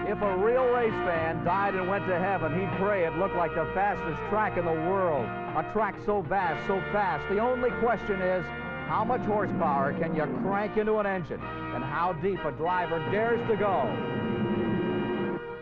If a real race fan died and went to heaven, he'd pray it looked like the fastest track in the world. A track so vast, so fast. The only question is, how much horsepower can you crank into an engine? And how deep a driver dares to go?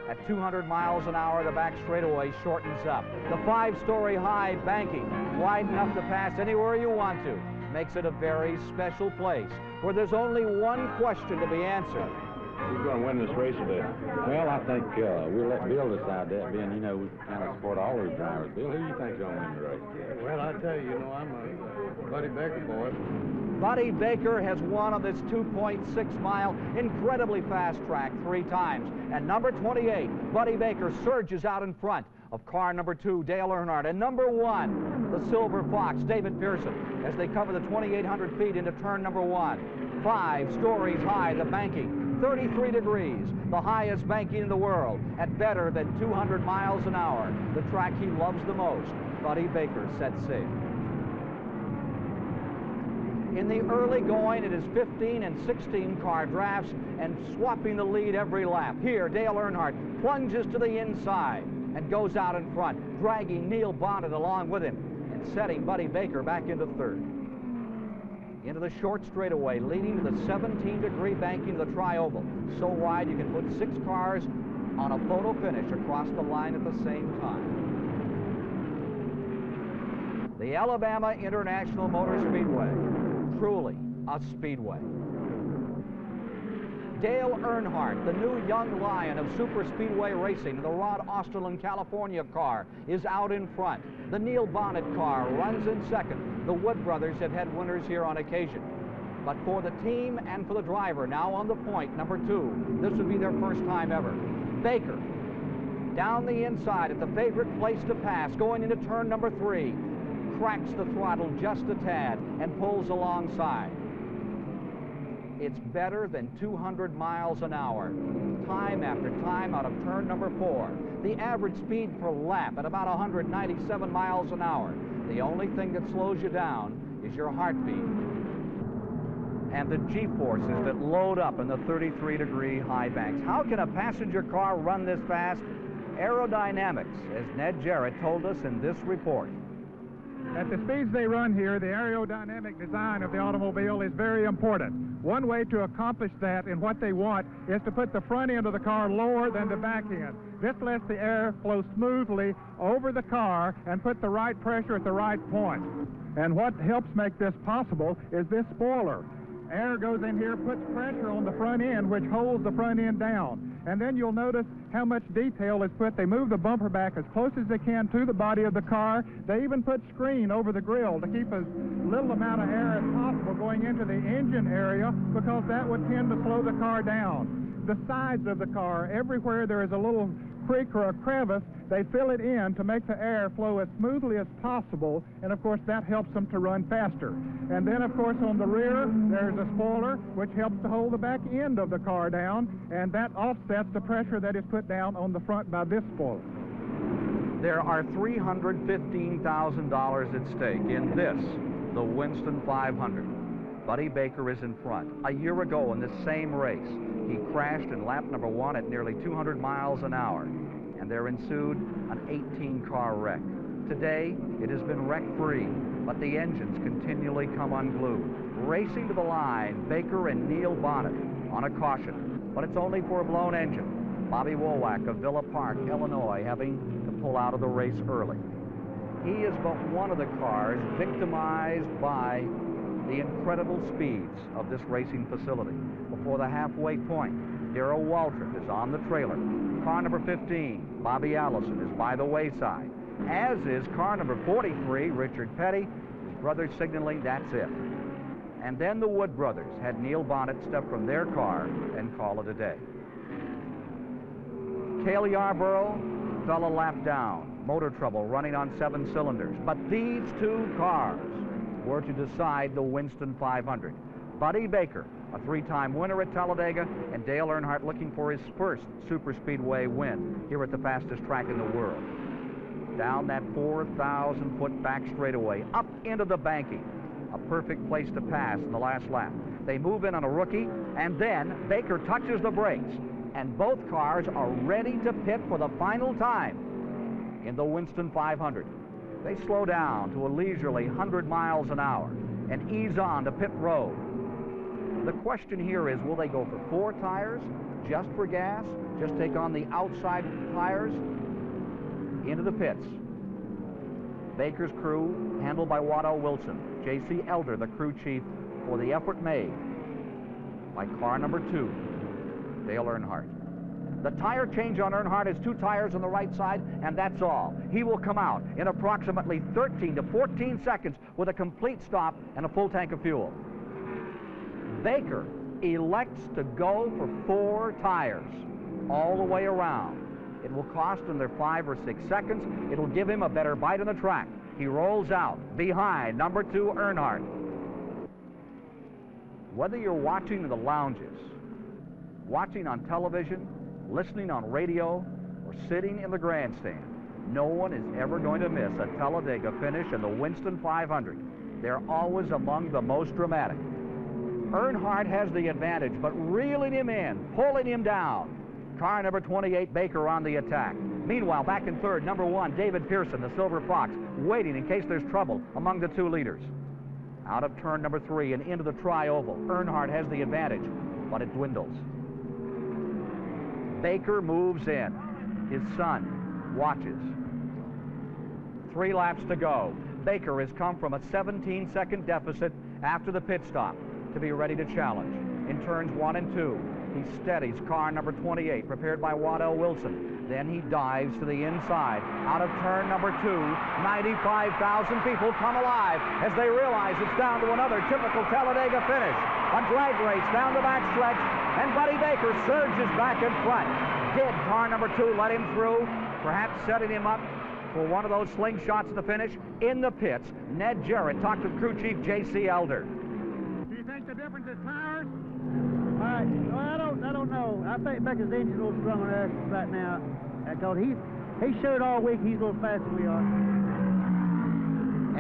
At 200 miles an hour, the back straightaway shortens up. The 5-story high banking, wide enough to pass anywhere you want to, makes it a very special place where there's only one question to be answered. Who's going to win this race today? Well, I think we'll let Bill decide that, being, you know, we kind of support all those drivers. Bill, who do you think's going to win the race? Well, I tell you, I'm a Buddy Baker boy. Buddy Baker has won on this 2.6-mile, incredibly fast track 3 times. And number 28, Buddy Baker, surges out in front of car number 2, Dale Earnhardt, and number 1, the Silver Fox, David Pearson, as they cover the 2,800 feet into turn number 1. 5 stories high, the banking, 33 degrees, the highest banking in the world, at better than 200 miles an hour, the track he loves the most. Buddy Baker sets sail. In the early going, it is 15 and 16 car drafts and swapping the lead every lap. Here, Dale Earnhardt plunges to the inside and goes out in front, dragging Neil Bonnet along with him and setting Buddy Baker back into third. Into the short straightaway, leading to the 17-degree banking of the tri-oval. So wide you can put 6 cars on a photo finish across the line at the same time. The Alabama International Motor Speedway, truly a speedway. Dale Earnhardt, the new young lion of superspeedway racing, the Rod Osterlund, California car, is out in front. The Neil Bonnet car runs in second. The Wood brothers have had winners here on occasion. But for the team and for the driver, now on the point, number 2, this would be their first time ever. Baker, down the inside at the favorite place to pass, going into turn number 3, cracks the throttle just a tad and pulls alongside. It's better than 200 miles an hour, time after time out of turn number 4. The average speed per lap at about 197 miles an hour. The only thing that slows you down is your heartbeat and the G-forces that load up in the 33-degree high banks. How can a passenger car run this fast? Aerodynamics, as Ned Jarrett told us in this report. At the speeds they run here, the aerodynamic design of the automobile is very important. One way to accomplish that and what they want is to put the front end of the car lower than the back end. This lets the air flow smoothly over the car and put the right pressure at the right point. And what helps make this possible is this spoiler. Air goes in here, puts pressure on the front end, which holds the front end down. And then you'll notice how much detail is put. They move the bumper back as close as they can to the body of the car. They even put screen over the grille to keep as little amount of air as possible going into the engine area, because that would tend to slow the car down. The sides of the car, everywhere there is a little creek or a crevice, they fill it in to make the air flow as smoothly as possible, and of course that helps them to run faster. And then of course on the rear there's a spoiler which helps to hold the back end of the car down, and that offsets the pressure that is put down on the front by this spoiler. There are $315,000 at stake in this, the Winston 500. Buddy Baker is in front. A year ago in this same race, he crashed in lap number 1 at nearly 200 miles an hour, and there ensued an 18-car wreck. Today, it has been wreck-free, but the engines continually come unglued. Racing to the line, Baker and Neil Bonnet on a caution, but it's only for a blown engine. Bobby Wowak of Villa Park, Illinois, having to pull out of the race early. He is but one of the cars victimized by the incredible speeds of this racing facility. Before the halfway point, Darrell Waldron is on the trailer. Car number 15, Bobby Allison, is by the wayside, as is car number 43, Richard Petty. His brother signaling that's it. And then the Wood brothers had Neil Bonnet step from their car and call it a day. Cale Yarborough fell a lap down. Motor trouble running on 7 cylinders. But these 2 cars were to decide the Winston 500. Buddy Baker, a 3-time winner at Talladega, and Dale Earnhardt looking for his first superspeedway win here at the fastest track in the world. Down that 4,000-foot back straightaway, up into the banking. A perfect place to pass in the last lap. They move in on a rookie, and then Baker touches the brakes. and both cars are ready to pit for the final time in the Winston 500. They slow down to a leisurely 100 miles an hour and ease on to pit road. The question here is, will they go for 4 tires, just for gas, just take on the outside tires? Into the pits. Baker's crew, handled by Waddell Wilson. J.C. Elder, the crew chief, for the effort made by car number 2, Dale Earnhardt. The tire change on Earnhardt is 2 tires on the right side, and that's all. He will come out in approximately 13 to 14 seconds with a complete stop and a full tank of fuel. Baker elects to go for 4 tires all the way around. It will cost him their 5 or 6 seconds. It'll give him a better bite on the track. He rolls out behind number 2, Earnhardt. Whether you're watching in the lounges, watching on television, listening on radio, or sitting in the grandstand, no one is ever going to miss a Talladega finish in the Winston 500. They're always among the most dramatic. Earnhardt has the advantage, but reeling him in, pulling him down. Car number 28, Baker, on the attack. Meanwhile, back in third, number 1, David Pearson, the Silver Fox, waiting in case there's trouble among the 2 leaders. Out of turn number 3 and into the tri-oval. Earnhardt has the advantage, but it dwindles. Baker moves in. His son watches. 3 laps to go. Baker has come from a 17-second deficit after the pit stop to be ready to challenge. In turns 1 and 2, he steadies car number 28, prepared by Waddell Wilson. Then he dives to the inside. Out of turn number 2, 95,000 people come alive as they realize it's down to another typical Talladega finish. A drag race down the backstretch, and Buddy Baker surges back in front. Did car number 2 let him through, perhaps setting him up for one of those slingshots at the finish? In the pits, Ned Jarrett talked to crew chief J.C. Elder. Do you think the difference is tires? Well, I don't know. I think Baker's engine a little stronger than us right now. Because he showed all week he's a little faster than we are.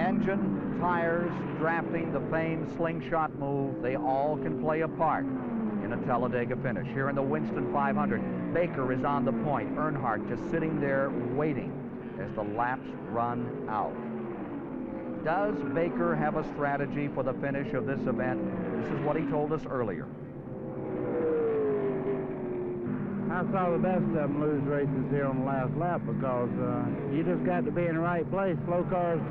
Engine, tires, drafting, the famed slingshot move, they all can play a part in a Talladega finish. Here in the Winston 500, Baker is on the point. Earnhardt just sitting there waiting as the laps run out. Does Baker have a strategy for the finish of this event? This is what he told us earlier. I saw the best of them lose races here on the last lap because you just got to be in the right place. Slow cars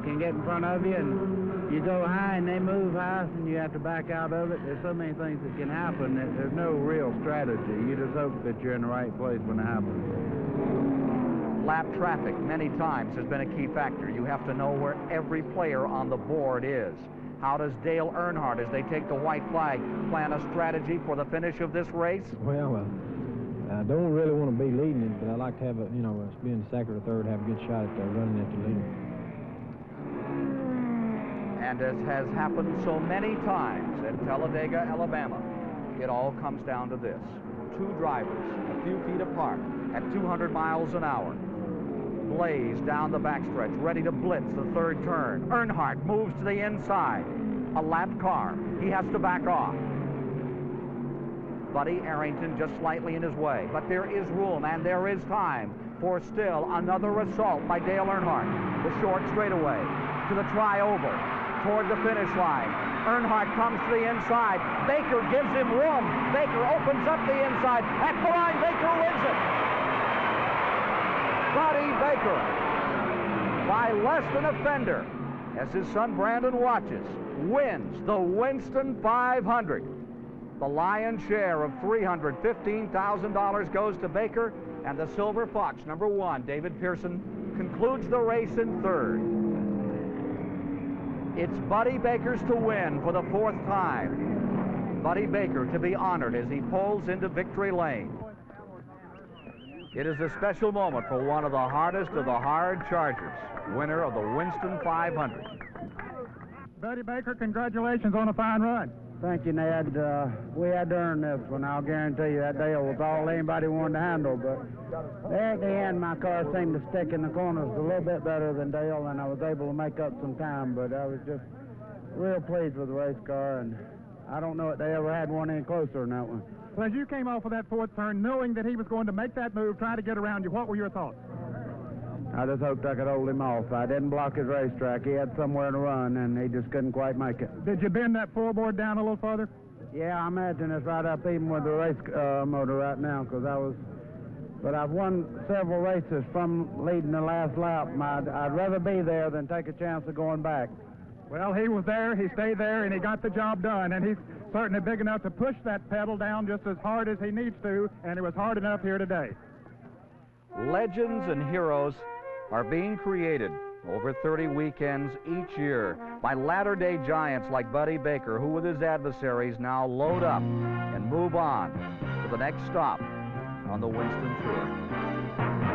can get in front of you, and you go high and they move high, and you have to back out of it. There's so many things that can happen that there's no real strategy. You just hope that you're in the right place when it happens. Lap traffic many times has been a key factor. You have to know where every player on the board is. How does Dale Earnhardt, as they take the white flag, plan a strategy for the finish of this race? Well, I don't really want to be leading it, but I like to have a, being second or third, have a good shot at running at the leader. And as has happened so many times at Talladega, Alabama, it all comes down to this. 2 drivers, a few feet apart, at 200 miles an hour. Blaze down the backstretch, ready to blitz the 3rd turn. Earnhardt moves to the inside. A lapped car. He has to back off. Buddy Arrington just slightly in his way, but there is room and there is time for still another assault by Dale Earnhardt. The short straightaway to the tri-oval toward the finish line. Earnhardt comes to the inside. Baker gives him room. Baker opens up the inside. At the line, Baker wins it. Buddy Baker, by less than a fender, as his son Brandon watches, wins the Winston 500. The lion's share of $315,000 goes to Baker, and the Silver Fox, number 1, David Pearson, concludes the race in 3rd. It's Buddy Baker's to win for the 4th time. Buddy Baker to be honored as he pulls into victory lane. It is a special moment for one of the hardest of the hard chargers, winner of the Winston 500. Buddy Baker, congratulations on a fine run. Thank you, Ned. We had to earn this one. I'll guarantee you that Dale was all anybody wanted to handle. But there at the end, my car seemed to stick in the corners a little bit better than Dale, and I was able to make up some time. But I was just real pleased with the race car, and I don't know if they ever had one any closer than that one. Well, as you came off of that fourth turn, knowing that he was going to make that move, try to get around you, what were your thoughts? I just hoped I could hold him off. I didn't block his racetrack. He had somewhere to run, and he just couldn't quite make it. Did you bend that floorboard down a little further? Yeah, I imagine it's right up even with the race motor right now, because but I've won several races from leading the last lap. I'd rather be there than take a chance of going back. Well, he was there, he stayed there, and he got the job done, and he's certainly big enough to push that pedal down just as hard as he needs to, and it was hard enough here today. Legends and heroes are being created over 30 weekends each year by latter-day giants like Buddy Baker, who with his adversaries now load up and move on to the next stop on the Winston Tour.